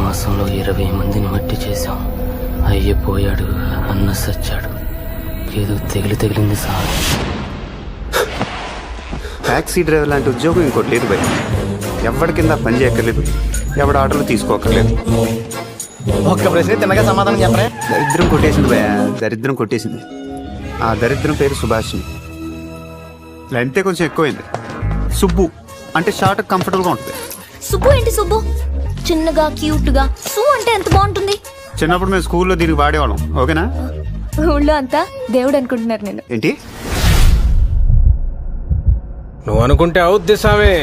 మాసంలో 20 మందిని మట్టి చేశాం. అయ్యిపోయాడు, అన్న సచ్చాడు. ఏదో తగిలింది సార్. ట్యాక్సీ డ్రైవర్ లాంటి ఉద్యోగం ఇంకోటి లేదు భయ. ఎవరి కింద పని చేయక్కర్లేదు, ఎవడి ఆర్డర్లు తీసుకోక్కర్లేదు. ఒక్క ప్రశ్న తిన్నగా సమాధానం చెప్పరే. దరిద్రం కొట్టేసింది భయ, దరిద్రం కొట్టేసింది. ఆ దరిద్రం పేరు సుభాష్ని. లెంతే కొంచెం ఎక్కువైంది. సుబ్బు అంటే షార్ట్ కంఫర్టబుల్గా ఉంటుంది. సుబ్బు ఏంటి సుబ్బు? చిన్నగా క్యూట్ గా సు అంటే ఎంత బాగుంటుంది. చిన్నప్పుడు మేము స్కూల్లో దీనికి వాడేవాళ్ళం. ఓకేనా? ఊళ్ళో అంతా దేవుడు అనుకుంటున్నారు నేను. ఏంటి నువ్వు అనుకుంటే అవుద్ది సామే.